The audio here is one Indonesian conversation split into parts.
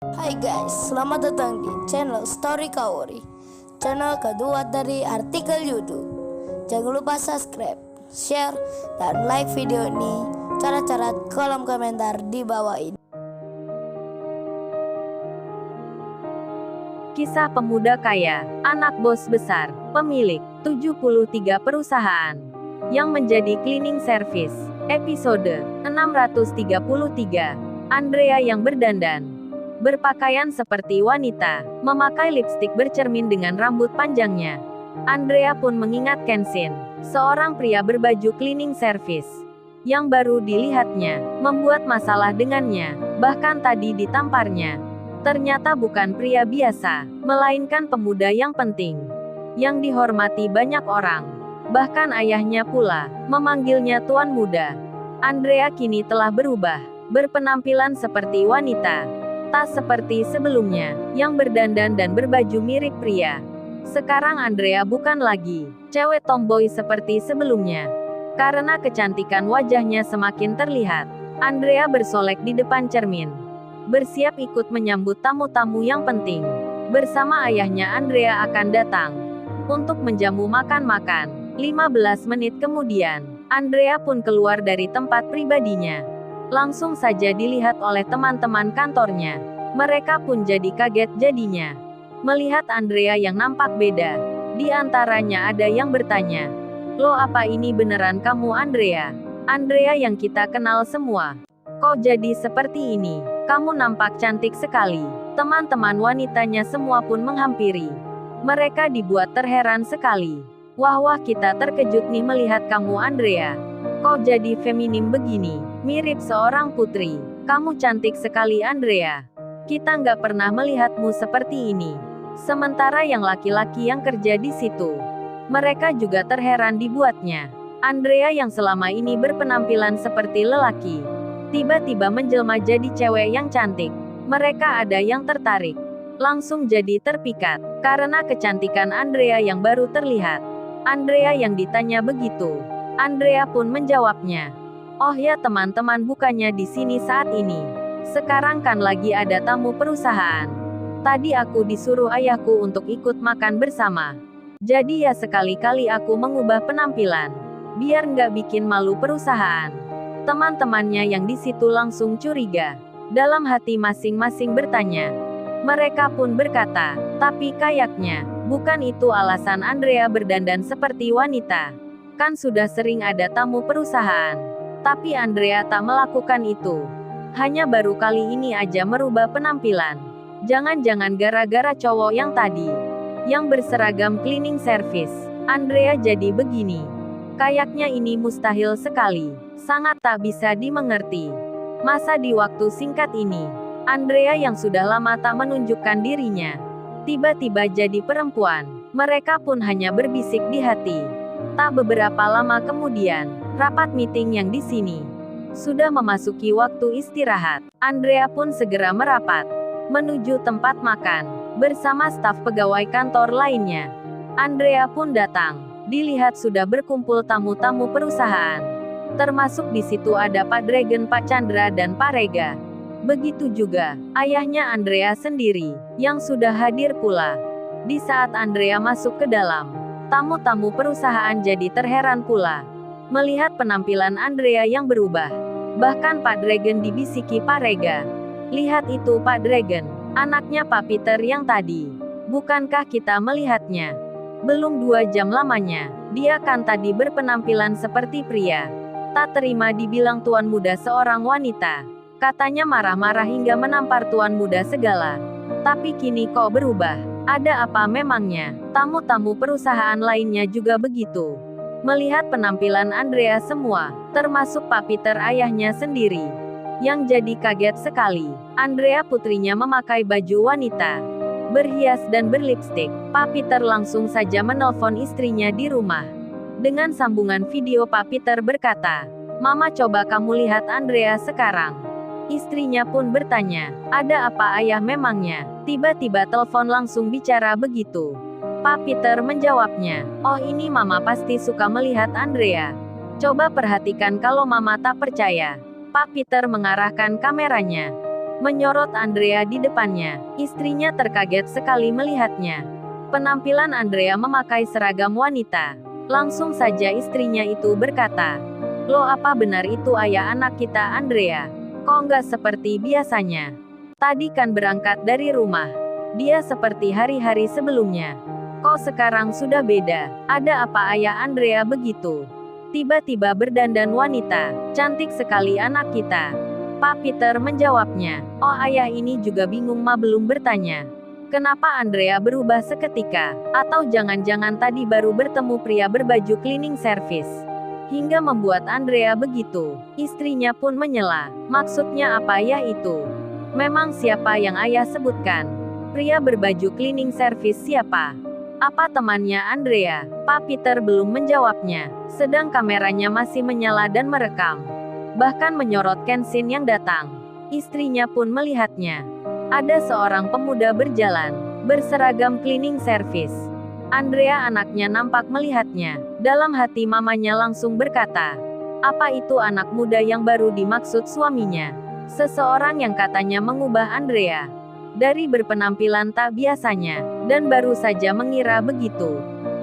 Hai guys, selamat datang di channel Story Kaori, channel kedua dari artikel YouTube. Jangan lupa subscribe, share, dan like video ini. Cara-cara kolom komentar di bawah ini. Kisah pemuda kaya, anak bos besar, pemilik 73 perusahaan, yang menjadi cleaning service. Episode 633. Andrea yang berdandan, berpakaian seperti wanita, memakai lipstik bercermin dengan rambut panjangnya. Andrea pun mengingat Kenshin, seorang pria berbaju cleaning service, yang baru dilihatnya, membuat masalah dengannya, bahkan tadi ditamparnya. Ternyata bukan pria biasa, melainkan pemuda yang penting, yang dihormati banyak orang. Bahkan ayahnya pula, memanggilnya Tuan Muda. Andrea kini telah berubah, berpenampilan seperti wanita. Tak seperti sebelumnya, yang berdandan dan berbaju mirip pria. Sekarang Andrea bukan lagi cewek tomboy seperti sebelumnya. Karena kecantikan wajahnya semakin terlihat, Andrea bersolek di depan cermin, bersiap ikut menyambut tamu-tamu yang penting. Bersama ayahnya Andrea akan datang untuk menjamu makan-makan. 15 menit kemudian, Andrea pun keluar dari tempat pribadinya. Langsung saja dilihat oleh teman-teman kantornya. Mereka pun jadi kaget jadinya melihat Andrea yang nampak beda. Di antaranya ada yang bertanya, "Loh, apa ini beneran kamu Andrea? Andrea yang kita kenal semua. Kok jadi seperti ini? Kamu nampak cantik sekali." Teman-teman wanitanya semua pun menghampiri. Mereka dibuat terheran sekali. "Wah, kita terkejut nih melihat kamu Andrea. Kok jadi feminim begini? Mirip seorang putri. Kamu cantik sekali Andrea. Kita nggak pernah melihatmu seperti ini." Sementara yang laki-laki yang kerja di situ, mereka juga terheran dibuatnya. Andrea yang selama ini berpenampilan seperti lelaki, tiba-tiba menjelma jadi cewek yang cantik. Mereka ada yang tertarik, langsung jadi terpikat, karena kecantikan Andrea yang baru terlihat. Andrea yang ditanya begitu, Andrea pun menjawabnya, "Oh ya teman-teman, bukannya di sini saat ini. Sekarang kan lagi ada tamu perusahaan. Tadi aku disuruh ayahku untuk ikut makan bersama. Jadi ya sekali-kali aku mengubah penampilan, biar nggak bikin malu perusahaan." Teman-temannya yang di situ langsung curiga. Dalam hati masing-masing bertanya. Mereka pun berkata, "Tapi kayaknya, bukan itu alasan Andrea berdandan seperti wanita. Kan sudah sering ada tamu perusahaan." Tapi Andrea tak melakukan itu. Hanya baru kali ini aja merubah penampilan. Jangan-jangan gara-gara cowok yang tadi, yang berseragam cleaning service, Andrea jadi begini. Kayaknya ini mustahil sekali. Sangat tak bisa dimengerti. Masa di waktu singkat ini, Andrea yang sudah lama tak menunjukkan dirinya, tiba-tiba jadi perempuan. Mereka pun hanya berbisik di hati. Tak beberapa lama kemudian, rapat meeting yang di sini sudah memasuki waktu istirahat. Andrea pun segera merapat menuju tempat makan bersama staf pegawai kantor lainnya. Andrea pun datang. Dilihat sudah berkumpul tamu-tamu perusahaan. Termasuk di situ ada Pak Dragon, Pak Chandra, dan Pak Rega. Begitu juga ayahnya Andrea sendiri, yang sudah hadir pula. Di saat Andrea masuk ke dalam, tamu-tamu perusahaan jadi terheran pula melihat penampilan Andrea yang berubah. Bahkan Pak Dragon dibisiki Pak Rega, "Lihat itu Pak Dragon, anaknya Pak Peter yang tadi. Bukankah kita melihatnya? Belum 2 jam lamanya, dia kan tadi berpenampilan seperti pria. Tak terima dibilang tuan muda seorang wanita. Katanya marah-marah hingga menampar tuan muda segala. Tapi kini kok berubah? Ada apa memangnya?" Tamu-tamu perusahaan lainnya juga begitu. Melihat penampilan Andrea semua, termasuk Pak Peter ayahnya sendiri, yang jadi kaget sekali. Andrea putrinya memakai baju wanita, berhias dan berlipstik. Pak Peter langsung saja menelpon istrinya di rumah. Dengan sambungan video Pak Peter berkata, "Mama, coba kamu lihat Andrea sekarang." Istrinya pun bertanya, "Ada apa ayah memangnya?" Tiba-tiba telepon langsung bicara begitu. Pak Peter menjawabnya, "Oh ini mama pasti suka melihat Andrea. Coba perhatikan kalau mama tak percaya." Pak Peter mengarahkan kameranya menyorot Andrea di depannya. Istrinya terkaget sekali melihatnya. Penampilan Andrea memakai seragam wanita. Langsung saja istrinya itu berkata, "Loh, apa benar itu ayah anak kita Andrea? Kok nggak seperti biasanya? Tadi kan berangkat dari rumah. Dia seperti hari-hari sebelumnya. Kok sekarang sudah beda? Ada apa ayah Andrea begitu? Tiba-tiba berdandan wanita. Cantik sekali anak kita." Pak Peter menjawabnya. Oh, ayah ini juga bingung belum bertanya. Kenapa Andrea berubah seketika? Atau jangan-jangan tadi baru bertemu pria berbaju cleaning service? Hingga membuat Andrea begitu. Istrinya pun menyela. Maksudnya apa ya itu? Memang siapa yang ayah sebutkan? Pria berbaju cleaning service siapa? Apa temannya Andrea? Pak Peter belum menjawabnya. Sedang kameranya masih menyala dan merekam. Bahkan menyorot Kenshin yang datang. Istrinya pun melihatnya. Ada seorang pemuda berjalan, berseragam cleaning service. Andrea anaknya nampak melihatnya. Dalam hati mamanya langsung berkata, apa itu anak muda yang baru dimaksud suaminya? Seseorang yang katanya mengubah Andrea dari berpenampilan tak biasanya, dan baru saja mengira begitu.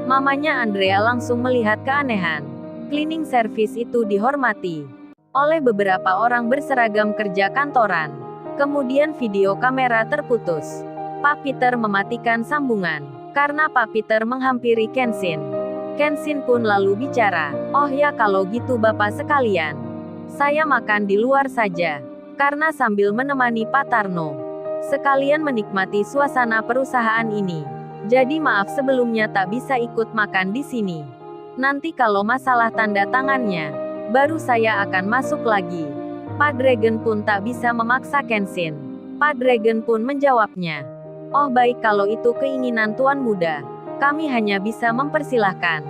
Mamanya Andrea langsung melihat keanehan. Cleaning service itu dihormati oleh beberapa orang berseragam kerja kantoran. Kemudian video kamera terputus. Pak Peter mematikan sambungan, karena Pak Peter menghampiri Kenshin. Kenshin pun lalu bicara, oh ya kalau gitu bapak sekalian, saya makan di luar saja, karena sambil menemani Pak Tarno, sekalian menikmati suasana perusahaan ini. Jadi maaf sebelumnya tak bisa ikut makan di sini. Nanti kalau masalah tanda tangannya, baru saya akan masuk lagi. Pak Dragon pun tak bisa memaksa Kenshin. Pak Dragon pun menjawabnya, oh baik kalau itu keinginan Tuan Muda, kami hanya bisa mempersilahkan.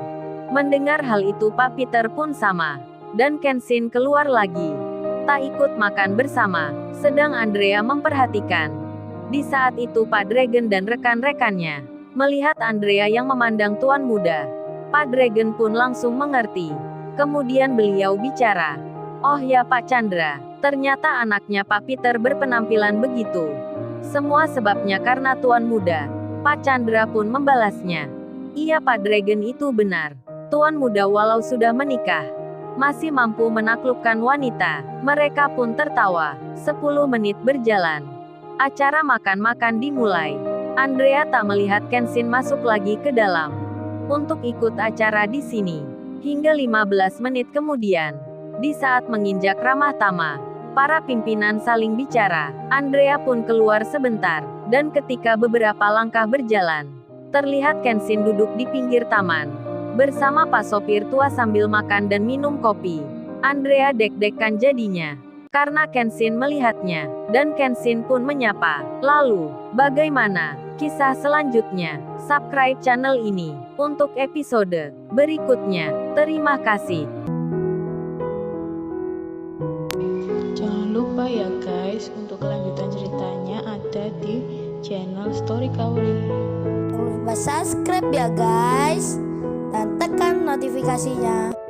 Mendengar hal itu Pak Peter pun sama, dan Kenshin keluar lagi. Tak ikut makan bersama, sedang Andrea memperhatikan. Di saat itu Pak Dragon dan rekan-rekannya melihat Andrea yang memandang Tuan Muda. Pak Dragon pun langsung mengerti. Kemudian beliau bicara, oh ya Pak Chandra, ternyata anaknya Pak Peter berpenampilan begitu. Semua sebabnya karena Tuan Muda. Pak Chandra pun membalasnya, iya Pak Dragon itu benar. Tuan Muda walau sudah menikah, masih mampu menaklukkan wanita. Mereka pun tertawa. 10 menit berjalan. Acara makan-makan dimulai. Andrea tak melihat Kenshin masuk lagi ke dalam untuk ikut acara di sini. Hingga 15 menit kemudian, di saat menginjak ramah tamah, para pimpinan saling bicara. Andrea pun keluar sebentar, dan ketika beberapa langkah berjalan, terlihat Kenshin duduk di pinggir taman, bersama Pak sopir tua sambil makan dan minum kopi. Andrea deg-degan jadinya, karena Kenshin melihatnya, dan Kenshin pun menyapa. Lalu, bagaimana kisah selanjutnya? Subscribe channel ini untuk episode berikutnya. Terima kasih. Jangan lupa ya guys, untuk kelanjutan ceritanya ada di channel Story Kauri. Jangan lupa subscribe ya guys, dan tekan notifikasinya.